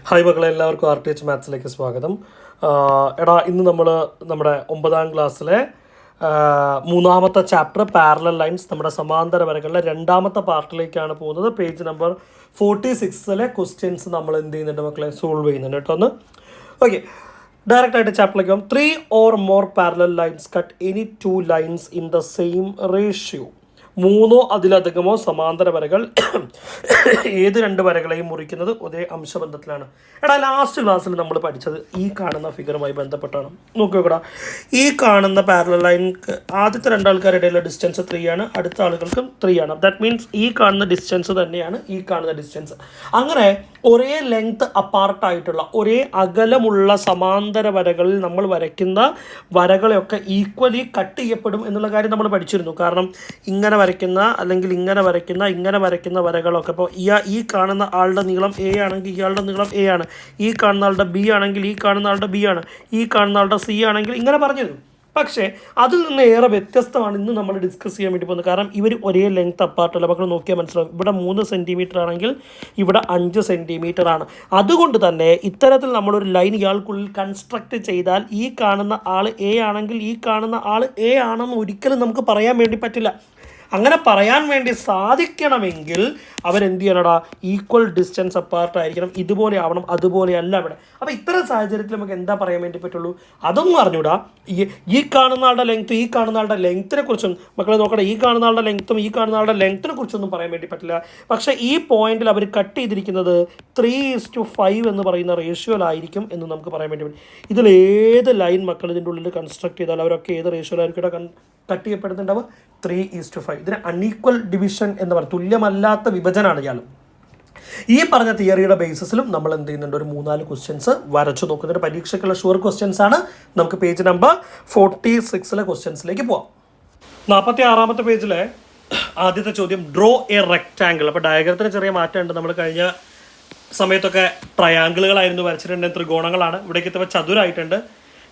Hi മക്കളെ, എല്ലാവർക്കും RTH മാത്സിലേക്ക് സ്വാഗതം. എടാ, ഇന്ന് നമ്മൾ നമ്മുടെ 9ാം ക്ലാസ്സിലെ മൂന്നാമത്തെ ചാപ്റ്റർ പാരലൽ ലൈൻസ്, നമ്മുടെ സമാന്തര വരകളുടെ രണ്ടാമത്തെ പാർട്ടിലേക്കാണ് പോകുന്നത്. പേജ് നമ്പർ 46 ക്വസ്റ്റ്യൻസ് നമ്മൾ എന്ത് ചെയ്യുന്നുണ്ട് മക്കളെ, സോൾവ് ചെയ്യുന്നുണ്ട് കേട്ടോ. ഒന്ന് ഓക്കെ, ഡയറക്റ്റ് ആയിട്ട് ചാപ്റ്ററിലേക്ക് പോകും. 3 or more parallel lines cut any 2 lines in the same ratio. മൂന്നോ അതിലധികമോ സമാന്തര വരകൾ ഏത് രണ്ട് വരകളെയും മുറിക്കുന്നത് ഒരേ അംശബന്ധത്തിലാണ്. എടാ, ലാസ്റ്റ് ക്ലാസ്സിൽ നമ്മൾ പഠിച്ചത് ഈ കാണുന്ന ഫിഗറുമായി ബന്ധപ്പെട്ടാണ്. നോക്കി നോക്കടാ, ഈ കാണുന്ന പാരലൽ ലൈൻ ആദ്യത്തെ രണ്ടാൾക്കാരുടെ ഇടയിലുള്ള ഡിസ്റ്റൻസ് 3 ആണ്, അടുത്ത ആളുകൾക്കും 3 ആണ്. ദാറ്റ് മീൻസ് ഈ കാണുന്ന ഡിസ്റ്റൻസ് തന്നെയാണ് ഈ കാണുന്ന ഡിസ്റ്റൻസ്. അങ്ങനെ ഒരേ ലെങ്ത് അപ്പാർട്ടായിട്ടുള്ള ഒരേ അകലമുള്ള സമാന്തര വരകളിൽ നമ്മൾ വരയ്ക്കുന്ന വരകളെയൊക്കെ ഈക്വലി കട്ട് ചെയ്യപ്പെടും എന്നുള്ള കാര്യം നമ്മൾ പഠിച്ചിരുന്നു. കാരണം ഇങ്ങനെ വരയ്ക്കുന്ന അല്ലെങ്കിൽ ഇങ്ങനെ വരയ്ക്കുന്ന വരകളൊക്കെ ഇപ്പോൾ ഈ കാണുന്ന ആളുടെ നീളം A ആണെങ്കിൽ ഇയാളുടെ നീളം A ആണ്, ഈ കാണുന്ന ആളുടെ B ആണെങ്കിൽ ഈ കാണുന്ന ആളുടെ B ആണ്, ഈ കാണുന്ന ആളുടെ C ആണെങ്കിൽ ഇങ്ങനെ പറഞ്ഞിരുന്നു. പക്ഷേ അതിൽ നിന്ന് ഏറെ വ്യത്യസ്തമാണ് ഇന്ന് നമ്മൾ ഡിസ്കസ് ചെയ്യാൻ വേണ്ടി പോകുന്നത്. കാരണം ഇവർ ഒരേ ലെങ്ത് അപ്പാർട്ടല്ല. മക്കൾ നോക്കിയാൽ മനസ്സിലാവും, ഇവിടെ 3 സെൻറ്റിമീറ്റർ ആണെങ്കിൽ ഇവിടെ 5 സെൻറ്റിമീറ്റർ ആണ്. അതുകൊണ്ട് തന്നെ ഇത്തരത്തിൽ നമ്മളൊരു ലൈൻ ഇയാൾക്കുള്ളിൽ കൺസ്ട്രക്റ്റ് ചെയ്താൽ ഈ കാണുന്ന ആൾ A ആണെങ്കിൽ ഈ കാണുന്ന ആൾ A ആണെന്ന് ഒരിക്കലും നമുക്ക് പറയാൻ വേണ്ടി പറ്റില്ല. അങ്ങനെ പറയാൻ വേണ്ടി സാധിക്കണമെങ്കിൽ അവരെന്ത് ചെയ്യണടാ, ഈക്വൽ ഡിസ്റ്റൻസ് അപ്പാർട്ടായിരിക്കണം. ഇതുപോലെ ആവണം, അതുപോലെ അല്ല ഇവിടെ. അപ്പോൾ ഇത്തരം സാഹചര്യത്തിൽ നമുക്ക് എന്താ പറയാൻ വേണ്ടി പറ്റുള്ളൂ, അതൊന്നും അറിഞ്ഞൂടാ. ഈ കാണുന്ന ആളുടെ ലെങ്ത്തും ഈ കാണുന്ന ആളുടെ ലെങ്ത്തിനെ കുറിച്ചും മക്കളെ നോക്കട്ടെ, ഈ കാണുന്ന ആളുടെ ലെങ്ത്തും ഈ കാണുന്ന ആളുടെ ലെങ്ത്തിനെ കുറിച്ചൊന്നും പറയാൻ വേണ്ടി പറ്റില്ല. പക്ഷേ ഈ പോയിന്റിൽ അവർ കട്ട് ചെയ്തിരിക്കുന്നത് 3:5 എന്ന് പറയുന്ന റേഷ്യോയിലായിരിക്കും എന്ന് നമുക്ക് പറയാൻ വേണ്ടി പറ്റും. ഇതിൽ ഏത് ലൈൻ മക്കൾ ഇതിൻ്റെ ഉള്ളിൽ കൺസ്ട്രക്ട് ചെയ്താൽ അവരൊക്കെ ഏത് റേഷ്യോയിലായിരിക്കും കട്ട് ചെയ്യപ്പെടുന്നുണ്ടാവുക, 3:5. ഇതിന് അൺഈക്വൽ ഡിവിഷൻ എന്ന് പറയും, തുല്യമല്ലാത്ത വിഭജനമാണ് ഇയാൾ. ഈ പറഞ്ഞ തിയറിയുടെ ബേസിസിലും നമ്മൾ എന്ത് ചെയ്യുന്നുണ്ട്, ഒരു 3-4 ക്വസ്റ്റ്യൻസ് വരച്ചു നോക്കുന്നുണ്ട്. പരീക്ഷയ്ക്കുള്ള ഷുവർ ക്വസ്റ്റ്യൻസ് ആണ്. നമുക്ക് പേജ് നമ്പർ 46 ക്വസ്റ്റ്യൻസിലേക്ക് പോവാം. 46ാമത്തെ പേജിലെ ആദ്യത്തെ ചോദ്യം, ഡ്രോ എ റെക്റ്റാങ്കിൾ. അപ്പോൾ ഡയഗ്രത്തിന് ചെറിയ മാറ്റമുണ്ട്. നമ്മൾ കഴിഞ്ഞ സമയത്തൊക്കെ ട്രയാങ്കിളുകളായിരുന്നു വരച്ചിട്ടുണ്ട്, ത്രികോണങ്ങളാണ്. ഇവിടേക്ക് എത്തുമ്പോൾ ചതുരായിട്ടുണ്ട്.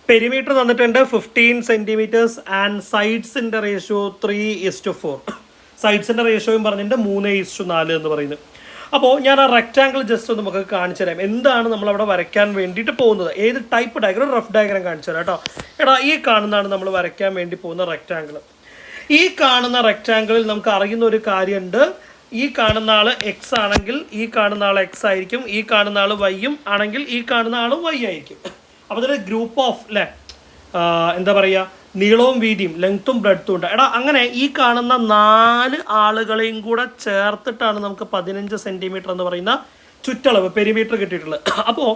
പെരിമീറ്റർ തന്നിട്ടുണ്ട് 15 സെൻറ്റിമീറ്റേഴ്സ് ആൻഡ് സൈഡ്സിൻ്റെ റേഷ്യോ 3:4. സൈഡ്സിൻ്റെ റേഷ്യോയും പറഞ്ഞിട്ടുണ്ട് 3:4 എന്ന് പറയുന്നത്. അപ്പോൾ ഞാൻ ആ റെക്റ്റാങ്കിൾ ജസ്റ്റ് ഒന്ന് നമുക്ക് കാണിച്ചു തരാം, എന്താണ് നമ്മളവിടെ വരയ്ക്കാൻ വേണ്ടിയിട്ട് പോകുന്നത്, ഏത് ടൈപ്പ് ഡയഗ്രം, റഫ് ഡയഗ്രം കാണിച്ചു തരാം കേട്ടോ. എടാ, ഈ കാണുന്നതാണ് നമ്മൾ വരയ്ക്കാൻ വേണ്ടി പോകുന്ന റെക്റ്റാങ്കിൾ. ഈ കാണുന്ന റെക്റ്റാങ്കിളിൽ നമുക്ക് അറിയുന്ന ഒരു കാര്യമുണ്ട്. ഈ കാണുന്ന ആൾ X ആണെങ്കിൽ ഈ കാണുന്ന ആൾ X ആയിരിക്കും, ഈ കാണുന്ന ആൾ Y ആണെങ്കിൽ ഈ കാണുന്ന ആൾ Y ആയിരിക്കും. അപ്പോൾ ഇതൊരു ഗ്രൂപ്പ് ഓഫ് എന്താ പറയുക, നീളവും വീതിയും ലെങ്ത്തും ബ്രെഡ്ത്തും ഉണ്ട്. എടാ, അങ്ങനെ ഈ കാണുന്ന 4 ആളുകളെയും കൂടെ ചേർത്തിട്ടാണ് നമുക്ക് 15 സെൻറ്റിമീറ്റർ എന്ന് പറയുന്ന ചുറ്റളവ് പെരിമീറ്റർ കിട്ടിയിട്ടുള്ളത്. അപ്പോൾ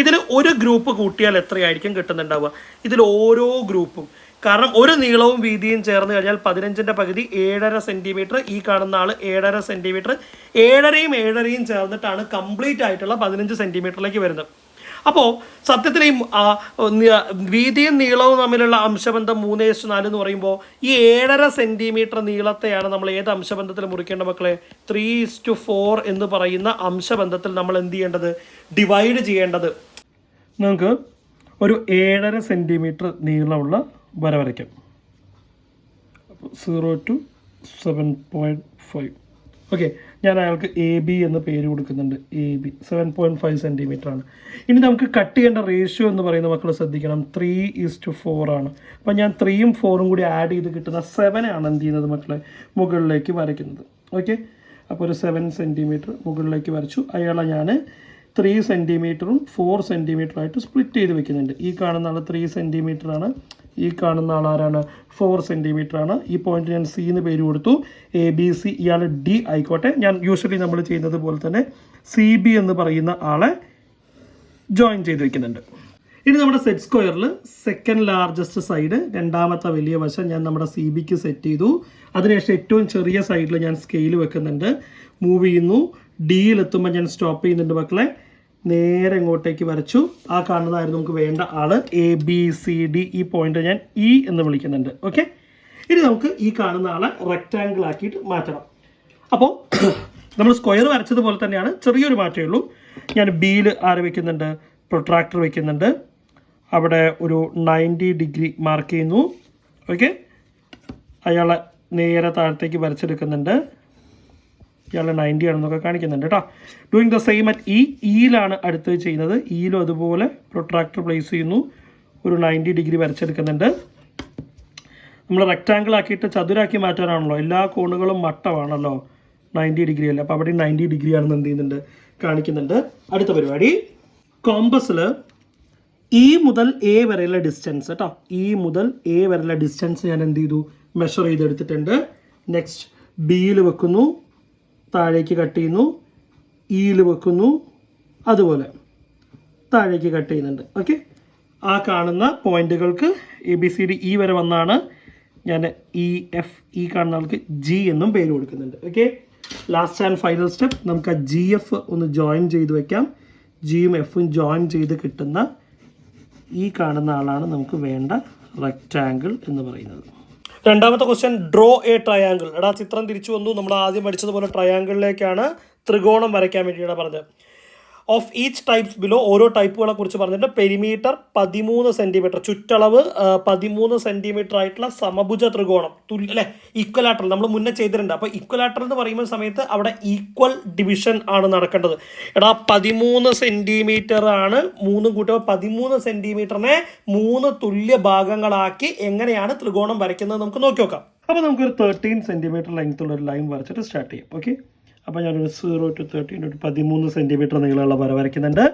ഇതിൽ ഒരു ഗ്രൂപ്പ് കൂട്ടിയാൽ എത്രയായിരിക്കും കിട്ടുന്നുണ്ടാവുക, ഇതിൽ ഓരോ ഗ്രൂപ്പും. കാരണം ഒരു നീളവും വീതിയും ചേർന്ന് കഴിഞ്ഞാൽ 15ൻ്റെ പകുതി 7.5 സെൻറ്റിമീറ്റർ, ഈ കാണുന്ന ആൾ 7.5 സെൻറ്റിമീറ്റർ, 7.5 ചേർന്നിട്ടാണ് കംപ്ലീറ്റ് ആയിട്ടുള്ള 15 സെൻറ്റിമീറ്ററിലേക്ക് വരുന്നത്. അപ്പോൾ സത്യത്തിൽ ഈ വീതിയും നീളവും തമ്മിലുള്ള അംശബന്ധം 3:4 എന്ന് പറയുമ്പോൾ ഈ 7.5 സെൻറ്റിമീറ്റർ നീളത്തെയാണ് നമ്മൾ ഏത് അംശബന്ധത്തിൽ മുറിക്കേണ്ട മക്കളെ, 3:4 എന്ന് പറയുന്ന അംശബന്ധത്തിൽ നമ്മൾ എന്ത് ചെയ്യേണ്ടത്, ഡിവൈഡ് ചെയ്യേണ്ടത്. നമുക്ക് ഒരു 7.5 സെൻറ്റിമീറ്റർ നീളമുള്ള വര വരയ്ക്കാം. 0 to 7.5. ഓക്കെ, ഞാൻ അയാൾക്ക് AB എന്ന് പേര് കൊടുക്കുന്നുണ്ട്. AB 7.5 സെൻറ്റിമീറ്റർ ആണ്. ഇനി നമുക്ക് കട്ട് ചെയ്യേണ്ട റേഷ്യോ എന്ന് പറയുന്ന മക്കൾ ശ്രദ്ധിക്കണം, 3:4 ആണ്. അപ്പോൾ ഞാൻ 3ഉം 4ഉം കൂടി ആഡ് ചെയ്ത് കിട്ടുന്ന 7 ആണ് എന്ത് ചെയ്യുന്നത് മക്കളെ, മുകളിലേക്ക് വരയ്ക്കുന്നത്. ഓക്കെ, അപ്പോൾ ഒരു 7 സെൻറ്റിമീറ്റർ മുകളിലേക്ക് വരച്ചു. അയാളെ ഞാൻ 3 സെൻറ്റിമീറ്ററും 4 സെൻറ്റിമീറ്ററായിട്ട് സ്പ്ലിറ്റ് ചെയ്ത് വെക്കുന്നുണ്ട്. ഈ കാണുന്ന ആൾ 3 സെൻറ്റിമീറ്റർ ആണ്, ഈ കാണുന്ന ആൾ ആരാണ്, 4 സെൻറ്റിമീറ്റർ ആണ്. ഈ പോയിന്റ് ഞാൻ C എന്ന് പേര് കൊടുത്തു. ABC, ഇയാൾ D ആയിക്കോട്ടെ. ഞാൻ യൂഷ്വലി നമ്മൾ ചെയ്യുന്നത് പോലെ തന്നെ CB എന്ന് പറയുന്ന ആളെ ജോയിൻ ചെയ്ത് വെക്കുന്നുണ്ട്. ഇനി നമ്മുടെ സെറ്റ് സ്ക്വയറിൽ സെക്കൻഡ് ലാർജസ്റ്റ് സൈഡ്, രണ്ടാമത്തെ വലിയ വശം ഞാൻ നമ്മുടെ CBക്ക് സെറ്റ് ചെയ്തു. അതിനുശേഷം ഏറ്റവും ചെറിയ സൈഡിൽ ഞാൻ സ്കെയിൽ വെക്കുന്നുണ്ട്, മൂവ് ചെയ്യുന്നു. Dയിലെത്തുമ്പോൾ ഞാൻ സ്റ്റോപ്പ് ചെയ്യുന്നുണ്ട് മക്കളെ, നേരെ ഇങ്ങോട്ടേക്ക് വരച്ചു. ആ കാണുന്നതായിരുന്നു നമുക്ക് വേണ്ട ആള്, ABCD. ഈ പോയിന്റ് ഞാൻ E എന്ന് വിളിക്കുന്നുണ്ട്. ഓക്കെ, ഇനി നമുക്ക് ഈ കാണുന്ന ആളെ റെക്റ്റാങ്കിൾ ആക്കിയിട്ട് മാറ്റണം. അപ്പോൾ നമ്മൾ സ്ക്വയർ വരച്ചതുപോലെ തന്നെയാണ്, ചെറിയൊരു മാറ്റമേ ഉള്ളൂ. ഞാൻ Bയിൽ ആരെ വെക്കുന്നുണ്ട്, പ്രൊട്രാക്ടർ വെക്കുന്നുണ്ട്. അവിടെ ഒരു 90 ഡിഗ്രി മാർക്ക് ചെയ്യുന്നു. ഓക്കെ, അയാളെ നേരെ താഴത്തേക്ക് വരച്ചെടുക്കുന്നുണ്ട്. ഇയാളുടെ 90 ആണെന്നൊക്കെ കാണിക്കുന്നുണ്ട് കേട്ടോ. ഡൂയിങ് ദ സെയിം അറ്റ് ഇയിലാണ് അടുത്തത് ചെയ്യുന്നത്. ഇയിലും അതുപോലെ പ്രൊട്രാക്ടർ പ്ലേസ് ചെയ്യുന്നു, ഒരു 90 ഡിഗ്രി വരച്ചെടുക്കുന്നുണ്ട്. നമ്മൾ റെക്റ്റാങ്കിൾ ആക്കിയിട്ട് ചതുരാക്കി മാറ്റാനാണല്ലോ, എല്ലാ കോണുകളും മട്ടമാണല്ലോ, 90 ഡിഗ്രി അല്ലേ, അപ്പോൾ അവിടെ 90 ഡിഗ്രി ആണെന്ന് എന്ത് ചെയ്യുന്നുണ്ട്, കാണിക്കുന്നുണ്ട്. അടുത്ത പരിപാടി, കോമ്പസിൽ ഇ മുതൽ എ വരെയുള്ള ഡിസ്റ്റൻസ് കേട്ടോ, ഇ മുതൽ എ വരെയുള്ള ഡിസ്റ്റൻസ് ഞാൻ എന്ത് ചെയ്തു, മെഷർ ചെയ്തെടുത്തിട്ടുണ്ട്. നെക്സ്റ്റ് ബിയിൽ വെക്കുന്നു, താഴേക്ക് കട്ട് ചെയ്യുന്നു, ഇയിൽ വെക്കുന്നു, അതുപോലെ താഴേക്ക് കട്ട് ചെയ്യുന്നുണ്ട്. ഓക്കെ, ആ കാണുന്ന പോയിന്റുകൾക്ക് ABCD E വരെ വന്നാണ് ഞാൻ EF കാണുന്ന ആൾക്ക് G എന്നും പേര് കൊടുക്കുന്നുണ്ട്. Okay, last and final step, നമുക്ക് ആ GF ഒന്ന് ജോയിൻ ചെയ്ത് വെക്കാം. ജിയും എഫും ജോയിൻ ചെയ്ത് കിട്ടുന്ന ഈ കാണുന്ന ആളാണ് നമുക്ക് വേണ്ട റെക്റ്റാങ്കിൾ എന്ന് പറയുന്നത്. രണ്ടാമത്തെ ക്വസ്റ്റ്യൻ, ഡ്രോ എ ട്രയാങ്കിൾ. എടാ ചിത്രം തിരിച്ചു വന്നു, നമ്മൾ ആദ്യം പഠിച്ചതുപോലെ ട്രയാങ്കിളിലേക്കാണ് ത്രികോണം വരയ്ക്കാൻ വേണ്ടിയാണ് പറഞ്ഞത്. ഓഫ് ഈച്ച് ടൈപ്സ് ബിലോ, ഓരോ ടൈപ്പുകളെ കുറിച്ച് പറഞ്ഞിട്ട് പെരിമീറ്റർ 13 സെൻറ്റിമീറ്റർ, ചുറ്റളവ് 13 സെൻറ്റിമീറ്റർ ആയിട്ടുള്ള സമഭുജ ത്രികോണം, അല്ലേ, ഈക്വലാറ്ററൽ നമ്മൾ മുന്നേ ചെയ്തിട്ടുണ്ട്. അപ്പോൾ ഈക്വലാറ്ററൽ എന്ന് പറയുന്ന സമയത്ത് അവിടെ ഈക്വൽ ഡിവിഷൻ ആണ് നടക്കേണ്ടത്. എടാ 13 സെൻറ്റിമീറ്റർ ആണ്, 3 കൂട്ടുക 13 സെൻറ്റിമീറ്ററിനെ 3 തുല്യ ഭാഗങ്ങളാക്കി എങ്ങനെയാണ് ത്രികോണം വരയ്ക്കുന്നത് നമുക്ക് നോക്കി നോക്കാം. അപ്പോൾ നമുക്കൊരു 13 സെൻറ്റിമീറ്റർ ലെങ്ത് ഉള്ള ഒരു ലൈൻ വരച്ചിട്ട് സ്റ്റാർട്ട് ചെയ്യാം. ഓക്കെ, അപ്പോൾ ഞാനൊരു 0 to 13 ഒരു 13 സെൻറ്റിമീറ്റർ നീളമുള്ള വര വരയ്ക്കുന്നുണ്ട്.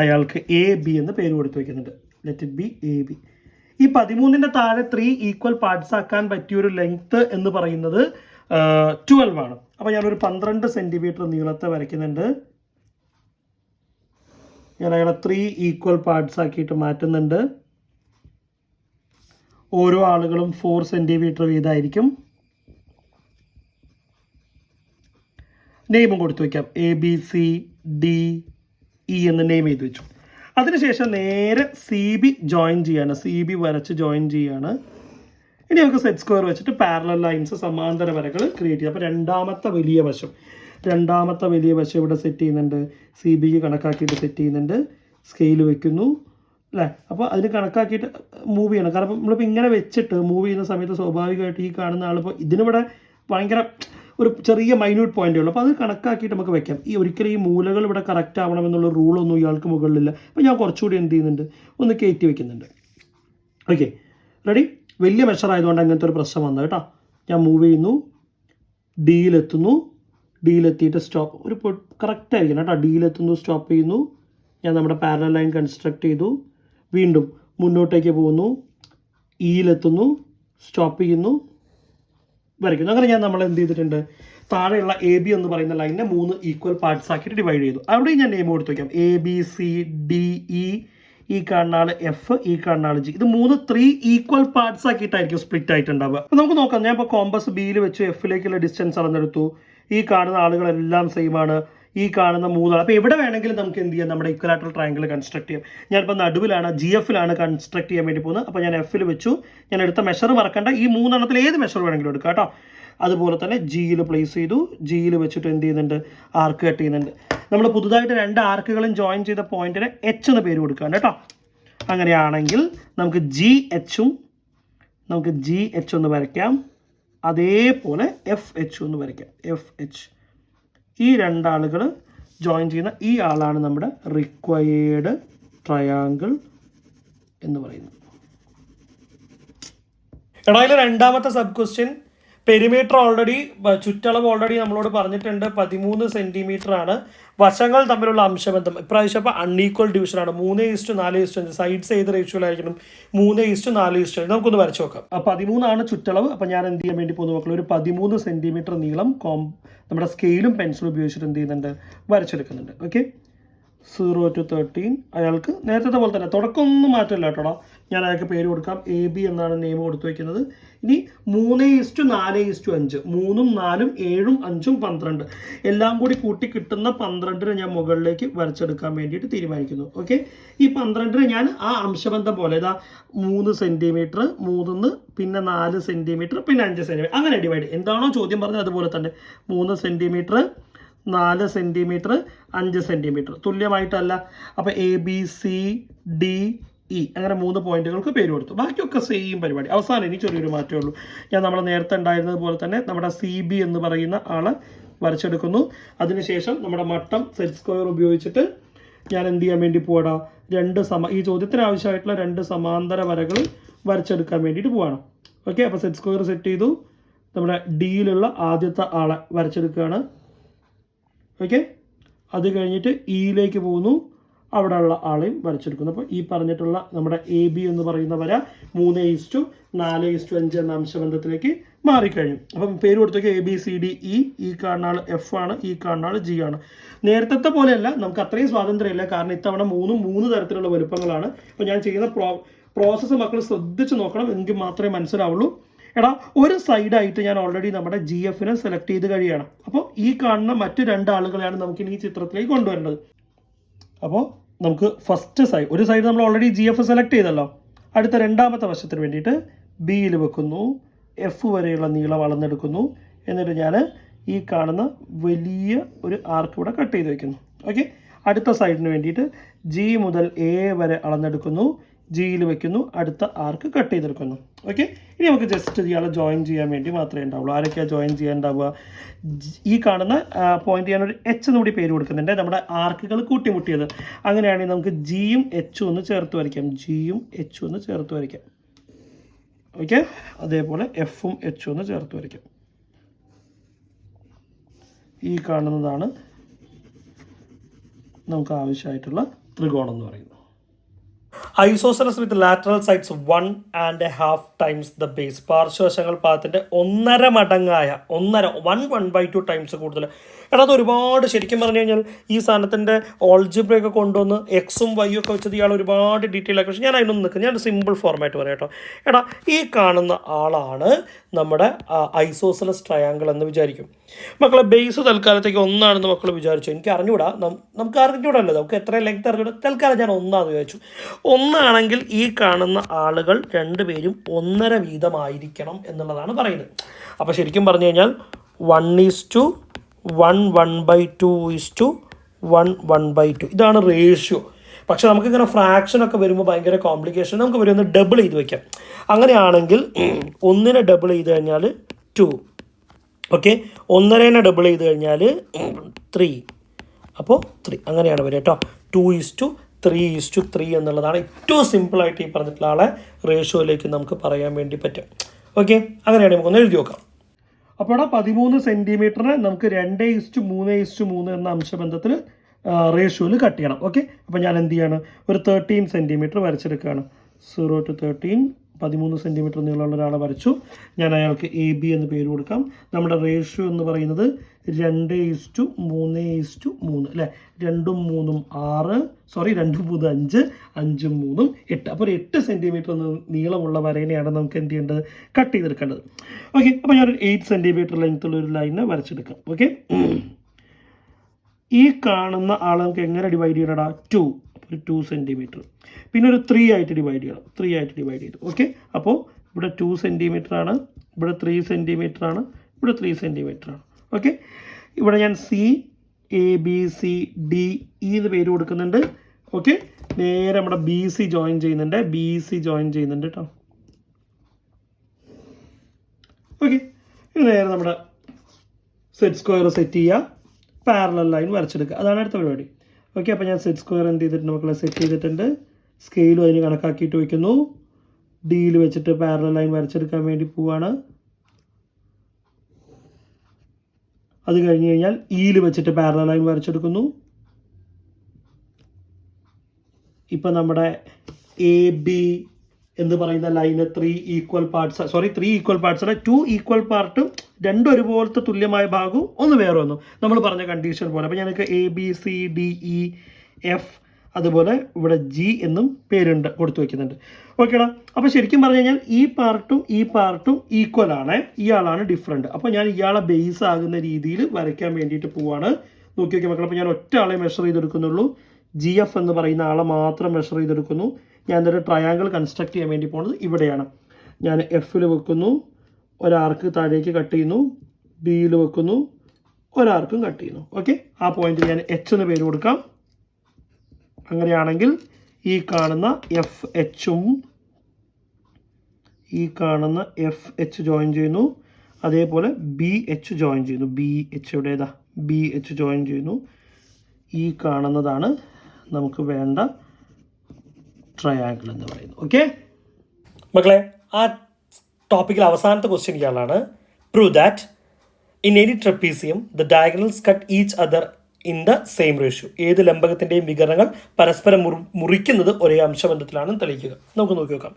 അയാൾക്ക് AB എന്ന് പേര് കൊടുത്ത് വയ്ക്കുന്നുണ്ട്. Let it be AB. ഈ 13ൻ്റെ താഴെ 3 ഈക്വൽ പാർട്സ് ആക്കാൻ പറ്റിയൊരു ലെങ്ത്ത് എന്ന് പറയുന്നത് 12 ആണ്. അപ്പോൾ ഞാനൊരു 12 സെൻറ്റിമീറ്റർ നീളത്തെ വരയ്ക്കുന്നുണ്ട്. ഞാൻ അയാളെ 3 ഈക്വൽ പാർട്സ് ആക്കിയിട്ട് മാറ്റുന്നുണ്ട്. ഓരോ ആളുകളും 4 സെൻറ്റിമീറ്റർ വീതമായിരിക്കും. നെയിമും കൊടുത്തു വയ്ക്കാം, ABCDE എന്ന് നെയിം ചെയ്ത് വെച്ചു. അതിനുശേഷം നേരെ CB ജോയിൻ ചെയ്യാണ്, CB വരച്ച് ജോയിൻ ചെയ്യാണ്. ഇനി നമുക്ക് സെറ്റ് സ്ക്വയർ വെച്ചിട്ട് പാരലൽ ലൈൻസ്, സമാന്തര വരകൾ ക്രിയേറ്റ് ചെയ്യാം. അപ്പോൾ രണ്ടാമത്തെ വലിയ വശം ഇവിടെ സെറ്റ് ചെയ്യുന്നുണ്ട്, CBക്ക് കണക്കാക്കിയിട്ട് സെറ്റ് ചെയ്യുന്നുണ്ട്, സ്കെയിൽ വെക്കുന്നു അല്ലേ. അപ്പോൾ അതിന് കണക്കാക്കിയിട്ട് മൂവ് ചെയ്യണം. കാരണം നമ്മളിപ്പോൾ ഇങ്ങനെ വെച്ചിട്ട് മൂവ് ചെയ്യുന്ന സമയത്ത് സ്വാഭാവികമായിട്ട് ഈ കാണുന്ന ആളിപ്പോൾ ഇതിനിവിടെ ഭയങ്കര ഒരു ചെറിയ മൈന്യൂട്ട് പോയിൻ്റേ ഉള്ളൂ. അപ്പോൾ അത് കണക്കാക്കിയിട്ട് നമുക്ക് വെക്കാം. ഒരിക്കലും ഈ മൂലകൾ ഇവിടെ കറക്റ്റ് ആവണമെന്നുള്ള റൂളൊന്നും ഇയാൾക്ക് മുകളിലില്ല. അപ്പോൾ ഞാൻ കുറച്ചുകൂടി എന്ത് ചെയ്യുന്നുണ്ട്, ഒന്ന് കയറ്റി വെക്കുന്നുണ്ട്. Okay, ready. വലിയ മെഷർ ആയതുകൊണ്ട് അങ്ങനത്തെ ഒരു പ്രശ്നം വന്നത് കേട്ടോ. ഞാൻ മൂവ് ചെയ്യുന്നു, ഡിയിലെത്തിയിട്ട് സ്റ്റോപ്പ്, ഒരു കറക്റ്റ് ആയിരിക്കണം കേട്ടോ. ഡിയിലെത്തുന്നു, സ്റ്റോപ്പ് ചെയ്യുന്നു. ഞാൻ നമ്മുടെ പാരലൽ ലൈൻ കൺസ്ട്രക്ട് ചെയ്തു. വീണ്ടും മുന്നോട്ടേക്ക് പോകുന്നു, ഇയിലെത്തുന്നു, സ്റ്റോപ്പ് ചെയ്യുന്നു, വരയ്ക്കുന്നു. അങ്ങനെ നമ്മൾ എന്ത് ചെയ്തിട്ടുണ്ട്, താഴെയുള്ള AB എന്ന് പറയുന്ന ലൈനിനെ 3 ഈക്വൽ പാർട്സ് ആക്കിയിട്ട് ഡിവൈഡ് ചെയ്തു. അവിടെ ഞാൻ നെയിം കൊടുത്ത് വയ്ക്കാം, ABCDE. ഈ കാണുന്ന ആൾ F, ഈ കാണുന്ന ആൾ G. ഇത് 3 ഈക്വൽ പാർട്സ് ആക്കിയിട്ടായിരിക്കും സ്പ്ലിറ്റ് ആയിട്ടുണ്ടാവുക. അപ്പോൾ നമുക്ക് നോക്കാം. ഞാൻ ഇപ്പോൾ കോമ്പസ് Bയിൽ വെച്ച് Fലേക്കുള്ള ഡിസ്റ്റൻസ് അളന്നെടുത്തു. ഈ കാണുന്ന ആളുകളെല്ലാം സെയിം ആണ്. ഈ കാണുന്ന 3 ആൾ, അപ്പോൾ എവിടെ വേണമെങ്കിലും നമുക്ക് എന്ത് ചെയ്യാം, നമ്മുടെ ഇക്വലാറ്ററൽ ട്രയാങ്കിൾ കൺസ്ട്രക്ട് ചെയ്യാം. ഞാനിപ്പോൾ നടുവിലാണ്, GFലാണ് കൺസ്ട്രക്ട് ചെയ്യാൻ വേണ്ടി പോകുന്നത്. അപ്പോൾ ഞാൻ Fൽ വെച്ചു. ഞാൻ എടുത്ത മെഷർ മറക്കണ്ട, ഈ 3 എണ്ണത്തിൽ ഏത് മെഷർ വേണമെങ്കിലും എടുക്കാം കേട്ടോ. അതുപോലെ തന്നെ Gയിൽ പ്ലേസ് ചെയ്തു. Gയിൽ വെച്ചിട്ട് എന്ത് ചെയ്യുന്നുണ്ട്, ആർക്ക് കട്ട് ചെയ്യുന്നുണ്ട്. നമ്മൾ പുതുതായിട്ട് 2 ആർക്കുകളും ജോയിൻ ചെയ്ത പോയിന്റിന് H എന്ന് പേര് കൊടുക്കുകയാണ് കേട്ടോ. അങ്ങനെയാണെങ്കിൽ നമുക്ക് GH ഒന്ന് വരയ്ക്കാം. അതേപോലെ FH ഒന്ന് വരയ്ക്കാം, FH. ഈ 2 ആളുകൾ ജോയിൻ ചെയ്യുന്ന ഈ ആളാണ് നമ്മുടെ റിക്വയേർഡ് ട്രയാങ്കിൾ എന്ന് പറയുന്നത്. എടാ ഇതിൽ രണ്ടാമത്തെ സബ് ക്വസ്റ്റ്യൻ, പെരിമീറ്റർ ചുറ്റളവ് ഓൾറെഡി നമ്മളോട് പറഞ്ഞിട്ടുണ്ട് 13 സെൻറ്റിമീറ്റർ ആണ്. വശങ്ങൾ തമ്മിലുള്ള അംശബന്ധം ഇപ്രാവശ്യം അപ്പോൾ അൺഈക്വൽ ഡിവിഷനാണ്, 3:4:5. സൈഡ്സ് ഏത് റേഷ്യോയിലായിരിക്കണം, 3:4:5. നമുക്കൊന്ന് വരച്ച് നോക്കാം. 13 ചുറ്റളവ്. അപ്പോൾ ഞാൻ എന്ത് ചെയ്യാൻ വേണ്ടി പോകുന്നു നോക്കണം, ഒരു 13 സെൻറ്റിമീറ്റർ നീളം നമ്മുടെ സ്കെയിലും പെൻസിലും ഉപയോഗിച്ചിട്ട് എന്ത് ചെയ്യുന്നുണ്ട്, വരച്ചെടുക്കുന്നുണ്ട്. Okay, 0 to 13. അയാൾക്ക് നേരത്തെ പോലെ തന്നെ തുടക്കമൊന്നും മാറ്റമില്ല കേട്ടോ. ഞാൻ അയാൾക്ക് പേര് കൊടുക്കാം, AB എന്നാണ് നെയിം കൊടുത്തു വയ്ക്കുന്നത്. ഇനി 3:4:5, 3ഉം 4ഉം 7ഉം 5ഉം 12 എല്ലാം കൂടി കൂട്ടി കിട്ടുന്ന 12 ഞാൻ മുകളിലേക്ക് വരച്ചെടുക്കാൻ വേണ്ടിയിട്ട് തീരുമാനിക്കുന്നു. ഓക്കെ, ഈ 12 ഞാൻ ആ അംശബന്ധം പോലെ ഇതാ 3 സെൻറ്റിമീറ്റർ, 3 പിന്നെ 4 സെൻറ്റിമീറ്റർ, പിന്നെ 5 സെൻറ്റിമീറ്റർ, അങ്ങനെ ഡിവൈഡ്. എന്താണോ ചോദ്യം പറഞ്ഞത് അതുപോലെ തന്നെ 3 സെൻറ്റിമീറ്റർ, 4 സെൻറ്റിമീറ്റർ, 5 സെൻറ്റിമീറ്റർ തുല്യമായിട്ടല്ല. അപ്പോൾ ABCDE അങ്ങനെ 3 പോയിന്റുകൾക്ക് പേര് കൊടുത്തു. ബാക്കിയൊക്കെ സെയിം പരിപാടി. അവസാനം ഇനി ചെറിയൊരു മാറ്റമേ ഉള്ളൂ. ഞാൻ നമ്മൾ നേരത്തെ ഉണ്ടായിരുന്നത് പോലെ തന്നെ നമ്മുടെ CB എന്ന് പറയുന്ന ആളെ വരച്ചെടുക്കുന്നു. അതിനുശേഷം നമ്മുടെ മട്ടം സെറ്റ് സ്ക്വയർ ഉപയോഗിച്ചിട്ട് ഞാൻ എന്ത് ചെയ്യാൻ വേണ്ടി പോവാടാ, ഈ ചോദ്യത്തിന് ആവശ്യമായിട്ടുള്ള 2 സമാന്തര വരകൾ വരച്ചെടുക്കാൻ വേണ്ടിയിട്ട് പോവാണ്. ഓക്കെ, അപ്പോൾ സെറ്റ് സ്ക്വയർ സെറ്റ് ചെയ്തു. നമ്മുടെ ഡിയിലുള്ള ആദ്യത്തെ ആളെ വരച്ചെടുക്കുകയാണ്. ഓക്കെ, അത് കഴിഞ്ഞിട്ട് ഇയിലേക്ക് പോകുന്നു, അവിടെയുള്ള ആളെയും വരച്ചെടുക്കുന്നു. അപ്പോൾ ഈ പറഞ്ഞിട്ടുള്ള നമ്മുടെ എ ബി എന്ന് പറയുന്ന വര 3:4:5 എന്ന അംശബന്ധത്തിലേക്ക് മാറിക്കഴിഞ്ഞു. അപ്പം പേര് കൊടുത്തേക്ക് ABCDE. ഈ കാണുന്ന ആൾ F ആണ്, ഈ കാണുന്ന ആൾ G ആണ്. നേരത്തെ പോലെയല്ല, നമുക്ക് അത്രയും സ്വാതന്ത്ര്യമില്ല, കാരണം ഇത്തവണ 3 തരത്തിലുള്ള വലുപ്പങ്ങളാണ്. അപ്പോൾ ഞാൻ ചെയ്യുന്ന പ്രോസസ്സ് മക്കൾ ശ്രദ്ധിച്ച് നോക്കണം, എങ്കിൽ മാത്രമേ മനസ്സിലാവുള്ളൂ. എടാ, ഒരു സൈഡായിട്ട് ഞാൻ ഓൾറെഡി നമ്മുടെ GFനെ സെലക്ട് ചെയ്ത് കഴിയാണ്. അപ്പോൾ ഈ കാണുന്ന മറ്റു 2 ആളുകളെയാണ് നമുക്കിനി ഈ ചിത്രത്തിലേക്ക് കൊണ്ടുവരേണ്ടത്. അപ്പോൾ നമുക്ക് ഫസ്റ്റ് ഒരു സൈഡ് നമ്മൾ ഓൾറെഡി GF സെലക്ട് ചെയ്തല്ലോ. അടുത്ത രണ്ടാമത്തെ വശത്തിന് വേണ്ടിയിട്ട് ബിയിൽ വെക്കുന്നു, F വരെയുള്ള നീളം അളന്നെടുക്കുന്നു. എന്നിട്ട് ഞാൻ ഈ കാണുന്ന വലിയ ഒരു ആർക്ക് ഇവിടെ കട്ട് ചെയ്ത് വയ്ക്കുന്നു. ഓക്കെ, അടുത്ത സൈഡിന് വേണ്ടിയിട്ട് G മുതൽ A വരെ അളന്നെടുക്കുന്നു, ജിയിൽ വെക്കുന്നു, അടുത്ത ആർക്ക് കട്ട് ചെയ്തെടുക്കുന്നു. ഓക്കെ, ഇനി നമുക്ക് ജസ്റ്റ് ഇയാളെ ജോയിൻ ചെയ്യാൻ വേണ്ടി മാത്രമേ ഉണ്ടാവുള്ളൂ. ആരൊക്കെയാണ് ജോയിൻ ചെയ്യാൻ ഉണ്ടാവുക? ഈ കാണുന്ന പോയിന്റ് ചെയ്യാനൊരു H എന്നുകൂടി പേര് കൊടുക്കുന്നുണ്ട്, നമ്മുടെ ആർക്കുകൾ കൂട്ടിമുട്ടിയത്. അങ്ങനെയാണെങ്കിൽ നമുക്ക് Gയും H ഒന്ന് ചേർത്ത് വരയ്ക്കാം. Gയും H ഒന്ന് ചേർത്ത് വരയ്ക്കാം. ഓക്കെ, അതേപോലെ Fഉം H ഒന്ന് ചേർത്ത് വരയ്ക്കാം. ഈ കാണുന്നതാണ് നമുക്ക് ആവശ്യമായിട്ടുള്ള ത്രികോണം എന്ന് പറയുന്നത്. Isosceles with lateral sides 1.5 times the base. പാർശ്വവശങ്ങൾ പാദത്തിൻ്റെ 1.5 മടങ്ങായ 1/2 times കൂടുതൽ. എടാ, അത് ഒരുപാട് ശരിക്കും പറഞ്ഞു കഴിഞ്ഞാൽ ഈ സാധനത്തിൻ്റെ ഓൾജിബ്രയൊക്കെ കൊണ്ടുവന്ന് എക്സും വൈയും ഒക്കെ വെച്ചത് ഇയാൾ ഒരുപാട് ഡീറ്റെയിൽ ആക്കി. പക്ഷേ ഞാൻ അതിനൊന്നും നിൽക്കും, ഞാൻ സിമ്പിൾ ഫോർമാറ്റ് പറയാം കേട്ടോ. എടാ, ഈ കാണുന്ന ആളാണ് നമ്മുടെ ഐസോസെലസ് ട്രയാങ്കിൾ എന്ന് വിചാരിക്കും. മക്കളെ, ബേസ് തൽക്കാലത്തേക്ക് 1 ആണെന്ന് മക്കൾ വിചാരിച്ചു. എനിക്ക് അറിഞ്ഞൂടാ, നമുക്ക് അറിഞ്ഞൂടല്ലോ, നമുക്ക് എത്ര ലെങ്ത് അറിഞ്ഞൂടാ. തൽക്കാലം ഞാൻ 1 വിചാരിച്ചു. 1 ആണെങ്കിൽ ഈ കാണുന്ന ആളുകൾ 2 പേരും 1.5 വീതമായിരിക്കണം എന്നുള്ളതാണ് പറയുന്നത്. അപ്പോൾ ശരിക്കും പറഞ്ഞു കഴിഞ്ഞാൽ 1:1, 1/2:1, 1/2 ഇതാണ് റേഷ്യോ. പക്ഷെ നമുക്കിങ്ങനെ ഫ്രാക്ഷനൊക്കെ വരുമ്പോൾ ഭയങ്കര കോംപ്ലിക്കേഷൻ. നമുക്ക് വരുന്ന ഡബിൾ ചെയ്ത് വയ്ക്കാം. അങ്ങനെയാണെങ്കിൽ 1നെ ഡബിൾ ചെയ്ത് കഴിഞ്ഞാൽ 2. ഓക്കെ, 1.5നെ ഡബിൾ ചെയ്ത് കഴിഞ്ഞാൽ 3. അപ്പോൾ 3 അങ്ങനെയാണ് വരിക കേട്ടോ. 2:3:3 എന്നുള്ളതാണ് ഏറ്റവും സിമ്പിളായിട്ട് ഈ പറഞ്ഞിട്ടുള്ള ആളെ റേഷ്യോയിലേക്ക് നമുക്ക് പറയാൻ വേണ്ടി പറ്റും. ഓക്കെ, അങ്ങനെയാണ് നമുക്കൊന്ന് എഴുതി നോക്കാം. അപ്പോൾ അവിടെ 13 സെൻറ്റിമീറ്ററിന് നമുക്ക് 2:3:3 എന്ന അംശബന്ധത്തിൽ റേഷ്യോയിൽ കട്ട് ചെയ്യണം. ഓക്കെ, അപ്പോൾ ഞാൻ എന്ത് ചെയ്യാണ്, ഒരു 13 സെൻറ്റിമീറ്റർ വരച്ചെടുക്കുകയാണ്. 0 to 13, 13 സെൻറ്റിമീറ്റർ നീളമുള്ള ഒരാളെ വരച്ചു. ഞാൻ അയാൾക്ക് AB എന്ന് പേര് കൊടുക്കാം. നമ്മുടെ റേഷ്യോ എന്ന് പറയുന്നത് 2:3:3 അല്ലേ. 2ഉം 3ഉം 6, 2ഉം 3 5, 5ഉം 3ഉം 8. അപ്പോൾ ഒരു 8 സെൻറ്റിമീറ്റർ നീളമുള്ള വരേനെയാണ് നമുക്ക് എന്ത് ചെയ്യേണ്ടത്, കട്ട് ചെയ്തെടുക്കേണ്ടത്. ഓക്കെ, അപ്പോൾ ഞാനൊരു 8 സെൻറ്റിമീറ്റർ ലെങ്ത്തുള്ള ഒരു ലൈനെ വരച്ചെടുക്കാം. ഓക്കെ, ഈ കാണുന്ന ആളെ നമുക്ക് എങ്ങനെ ഡിവൈഡ് ചെയ്യണടാ? 2, ഒരു 2 സെൻറ്റിമീറ്റർ. പിന്നെ ഒരു 3 ആയിട്ട് ഡിവൈഡ് ചെയ്യണം. 3 ആയിട്ട് ഡിവൈഡ് ചെയ്തു. ഓക്കെ, അപ്പോൾ ഇവിടെ 2 സെൻറ്റിമീറ്റർ ആണ്, ഇവിടെ 3 സെൻറ്റിമീറ്റർ ആണ്, ഇവിടെ 3 സെൻറ്റിമീറ്റർ ആണ്. ഓക്കെ, ഇവിടെ ഞാൻ CABCDE എന്ന് പേര് കൊടുക്കുന്നുണ്ട്. ഓക്കെ, നേരെ നമ്മുടെ BC ജോയിൻ ചെയ്യുന്നുണ്ട് കേട്ടോ. ഓക്കെ, നേരെ നമ്മുടെ സെറ്റ് സ്ക്വയർ സെറ്റ് ചെയ്യുക, പാരലൽ ലൈൻ വരച്ചെടുക്കുക. അതാണ് അടുത്ത പരിപാടി. ഓക്കെ, അപ്പോൾ ഞാൻ സെറ്റ് സ്ക്വയർ എന്ത് ചെയ്തിട്ടുണ്ട് മക്കളെ, സെറ്റ് ചെയ്തിട്ടുണ്ട്. സ്കെയിലും അതിന് കണക്കാക്കിയിട്ട് വയ്ക്കുന്നു. ഡിയിൽ വെച്ചിട്ട് പാരലൽ ലൈൻ വരച്ചെടുക്കാൻ വേണ്ടി പോവാണ്. അത് കഴിഞ്ഞ് കഴിഞ്ഞാൽ ഇയിൽ വെച്ചിട്ട് പാരലൽ ലൈൻ വരച്ചെടുക്കുന്നു. ഇപ്പം നമ്മുടെ AB എന്ന് പറയുന്ന ലൈന് 3 ഈക്വൽ പാർട്സ് അല്ല, 2 ഈക്വൽ പാർട്ടും 2 ഒരുപോലത്തെ തുല്യമായ ഭാഗവും ഒന്ന് വേറെ ഒന്നും നമ്മൾ പറഞ്ഞ കണ്ടീഷൻ പോലെ. അപ്പോൾ ഞങ്ങൾക്ക് ABCDEF അതുപോലെ ഇവിടെ G എന്നും പേരുണ്ട് കൊടുത്തു വയ്ക്കുന്നുണ്ട്. ഓക്കേടാ, അപ്പോൾ ശരിക്കും പറഞ്ഞു കഴിഞ്ഞാൽ ഈ പാർട്ടും ഈക്വൽ ആണ്, ഇയാളാണ് ഡിഫറെൻറ്റ്. അപ്പോൾ ഞാൻ ഇയാളെ ബേസ് ആകുന്ന രീതിയിൽ വരയ്ക്കാൻ വേണ്ടിയിട്ട് പോവാണ്. നോക്കി നോക്കിയ മക്കൾ, അപ്പോൾ ഞാൻ ഒറ്റ ആളെ മെഷർ ചെയ്തെടുക്കുന്നുള്ളൂ. GF എന്ന് പറയുന്ന ആളെ മാത്രം മെഷർ ചെയ്തെടുക്കുന്നു. ഞാൻ ഒരു ട്രയാങ്കിൾ കൺസ്ട്രക്ട് ചെയ്യാൻ വേണ്ടി പോകുന്നത് ഇവിടെയാണ്. ഞാൻ Fൽ വെക്കുന്നു, ഒരാർക്ക് താഴേക്ക് കട്ട് ചെയ്യുന്നു, Bയിൽ വെക്കുന്നു, ഒരാർക്കും കട്ട് ചെയ്യുന്നു. ഓക്കെ, ആ പോയിന്റ് ഞാൻ H എന്ന് പേര് കൊടുക്കാം. അങ്ങനെയാണെങ്കിൽ ഈ കാണുന്ന FHും ഈ കാണുന്ന FH ജോയിൻ ചെയ്യുന്നു. അതേപോലെ ബി എച്ച് ജോയിൻ ചെയ്യുന്നു. ബി എച്ച് എവിടേതാ, ബി എച്ച് ജോയിൻ ചെയ്യുന്നു. ഈ കാണുന്നതാണ് നമുക്ക് വേണ്ട ട്രയാങ്കിൾ എന്ന് പറയുന്നത്. ഓക്കെ മക്കളെ, ആ ടോപ്പിക്കിൽ അവസാനത്തെ ക്വസ്റ്റ്യൻ ഇയാളാണ്. Prove that in any trapezium the diagonals cut each other in the same ratio. ഏത് ലംബകത്തിൻ്റെയും വികരണങ്ങൾ പരസ്പരം മുറിക്കുന്നത് ഒരേ അംശബന്ധത്തിലാണെന്ന് തെളിയിക്കുക. നമുക്ക് നോക്കി നോക്കാം.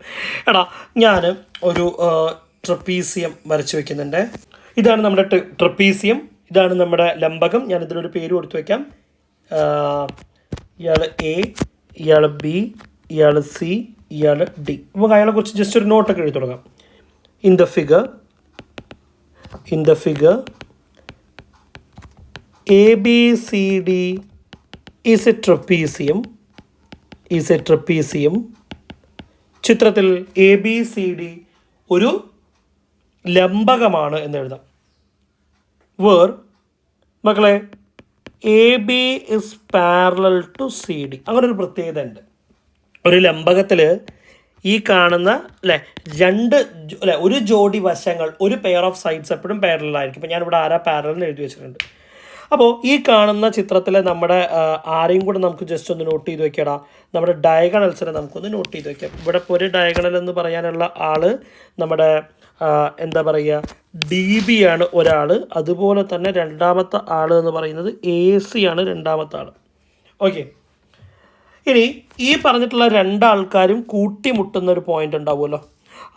എടാ, ഞാൻ ഒരു ട്രപ്പീസിയം വരച്ച് വെക്കുന്നുണ്ട്. ഇതാണ് നമ്മുടെ ട്രപ്പീസിയം, ഇതാണ് നമ്മുടെ ലംബകം. ഞാൻ ഇതിനൊരു പേര് കൊടുത്തു വയ്ക്കാം. ഇയാൾ എ, ഇയാൾ ബി, ഇയാൾ സി, ഇയാൾ ഡി. നമുക്ക് അയാളെക്കുറിച്ച് ജസ്റ്റ് ഒരു നോട്ടൊക്കെ എഴുതി തുടങ്ങാം. In the figure ABCD is a trapezium. ചിത്രത്തിൽ ABCD ഒരു ലംബകമാണ് എന്ന് എഴുതാം. വേർ മക്കളെ AB is parallel to CD. അങ്ങനെ ഒരു പ്രത്യേകത ഉണ്ട്. ഒരു ലംബകത്തിൽ ഈ കാണുന്ന ഒരു ജോഡി വശങ്ങൾ, ഒരു പെയർ ഓഫ് സൈഡ്സ് എപ്പോഴും പാരലൽ ആയിരിക്കും. ഇപ്പോൾ ഞാനിവിടെ ആരാ പാരലൽ എഴുതി വെച്ചിട്ടുണ്ട്. അപ്പോൾ ഈ കാണുന്ന ചിത്രത്തിലെ നമ്മുടെ ആരെയും കൂടെ നമുക്ക് ജസ്റ്റ് ഒന്ന് നോട്ട് ചെയ്ത് വെക്കടാ. നമ്മുടെ ഡയഗണൽസിനെ നമുക്കൊന്ന് നോട്ട് ചെയ്ത് വെക്കാം. ഇവിടെ ഇപ്പോൾ ഒരു ഡയഗണൽ എന്ന് പറയാനുള്ള ആൾ നമ്മുടെ എന്താ പറയുക, DB ആണ് ഒരാൾ. അതുപോലെ തന്നെ രണ്ടാമത്തെ ആൾ എന്ന് പറയുന്നത് AC ആണ് രണ്ടാമത്തെ ആൾ. ഓക്കെ, ഇനി ഈ പറഞ്ഞിട്ടുള്ള രണ്ടാൾക്കാരും കൂട്ടിമുട്ടുന്ന ഒരു പോയിന്റ് ഉണ്ടാവുമല്ലോ.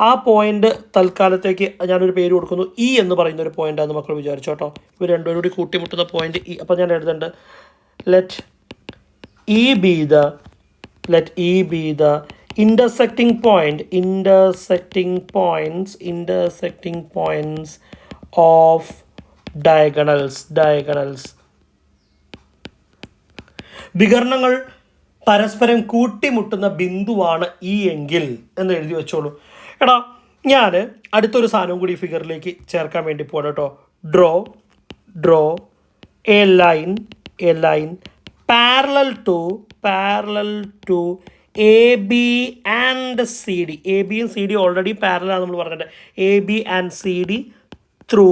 ആ പോയിന്റ് തൽക്കാലത്തേക്ക് ഞാനൊരു പേര് കൊടുക്കുന്നു, ഇ എന്ന് പറയുന്ന ഒരു പോയിന്റാണെന്ന് മക്കൾ വിചാരിച്ചോട്ടോ. ഇവർ രണ്ടുപേരും കൂടി കൂട്ടിമുട്ടുന്ന പോയിന്റ് ഇ. അപ്പോൾ ഞാൻ എഴുതുന്നുണ്ട് let E B the intersecting points of diagonals. വികരണങ്ങൾ പരസ്പരം കൂട്ടിമുട്ടുന്ന ബിന്ദുവാണ് ഈ എങ്കിൽ എന്ന് എഴുതി വെച്ചോളൂ. എടാ, ഞാൻ അടുത്തൊരു സാധനവും കൂടി ഫിഗറിലേക്ക് ചേർക്കാൻ വേണ്ടി പോകണം കേട്ടോ. Draw a line parallel to AB and CD. AB and CD already പാരലാണ് നമ്മൾ പറഞ്ഞിട്ട്. AB and CD ത്രൂ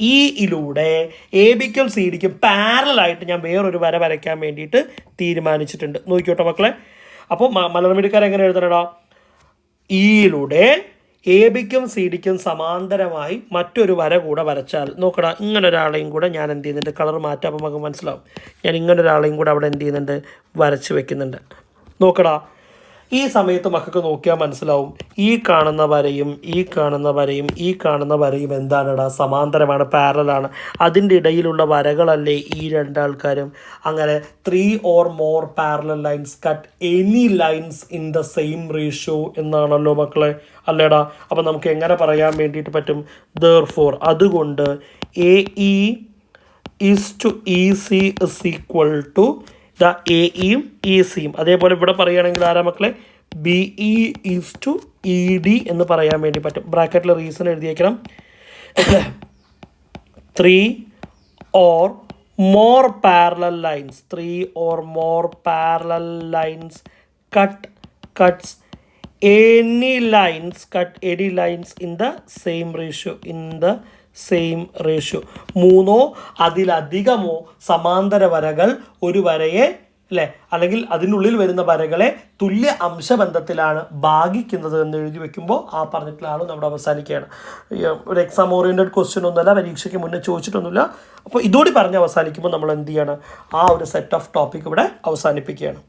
ഇയിലൂടെ ABക്കും CDക്കും പാരലായിട്ട് ഞാൻ വേറൊരു വര വരയ്ക്കാൻ വേണ്ടിയിട്ട് തീരുമാനിച്ചിട്ടുണ്ട്. നോക്കിക്കോട്ടെ മക്കളെ. അപ്പോൾ മലയാളമിടിക്കാർ എങ്ങനെ എഴുതണടാ? ഇയിലൂടെ ABക്കും CDക്കും സമാന്തരമായി മറ്റൊരു വര കൂടെ വരച്ചാൽ നോക്കടാ, ഇങ്ങനെ ഒരാളെയും കൂടെ ഞാൻ എന്ത് ചെയ്യുന്നുണ്ട്, കളർ മാറ്റാം. അപ്പോൾ നമുക്ക് മനസ്സിലാവും. ഞാൻ ഇങ്ങനെ ഒരാളെയും കൂടെ അവിടെ എന്ത് ചെയ്യുന്നുണ്ട്, വരച്ച് വെക്കുന്നുണ്ട്. നോക്കടാ, ഈ സമയത്ത് മക്കൾക്ക് നോക്കിയാൽ മനസ്സിലാവും ഈ കാണുന്ന വരയും എന്താണെടാ, സമാന്തരമാണ്, പാരലാണ്. അതിൻ്റെ ഇടയിലുള്ള വരകളല്ലേ ഈ രണ്ടാൾക്കാരും. അങ്ങനെ 3 or more parallel lines cut any lines in the same ratio എന്നാണല്ലോ മക്കളെ, അല്ലേടാ? അപ്പം നമുക്ക് എങ്ങനെ പറയാൻ വേണ്ടിയിട്ട് പറ്റും? therefore അതുകൊണ്ട് AE is to EC is equal to AEയും ECയും. അതേപോലെ ഇവിടെ പറയുകയാണെങ്കിൽ ആരാ മക്കളെ? BE is to ED എന്ന് പറയാൻ വേണ്ടി പറ്റും. ബ്രാക്കറ്റിൽ reason എഴുതിയേക്കണം. 3 or more parallel lines cuts any lines in the same ratio. 3 അതിലധികമോ സമാന്തര വരകൾ ഒരു വരയെ അല്ലെങ്കിൽ അതിനുള്ളിൽ വരുന്ന വരകളെ തുല്യ അംശബന്ധത്തിലാണ് ഭാഗിക്കുന്നത് എന്ന് എഴുതി വെക്കുമ്പോൾ ആ പറഞ്ഞിട്ടുള്ള ആളും നമ്മുടെ അവസാനിക്കുകയാണ്. ഒരു എക്സാം ഓറിയൻറ്റഡ് ക്വസ്റ്റ്യൻ ഒന്നുമല്ല, പരീക്ഷയ്ക്ക് മുന്നേ ചോദിച്ചിട്ടൊന്നുമില്ല. അപ്പോൾ ഇതോടെ പറഞ്ഞ് അവസാനിക്കുമ്പോൾ നമ്മൾ എന്ത് ചെയ്യണം, ആ ഒരു സെറ്റ് ഓഫ് ടോപ്പിക് ഇവിടെ അവസാനിപ്പിക്കുകയാണ്.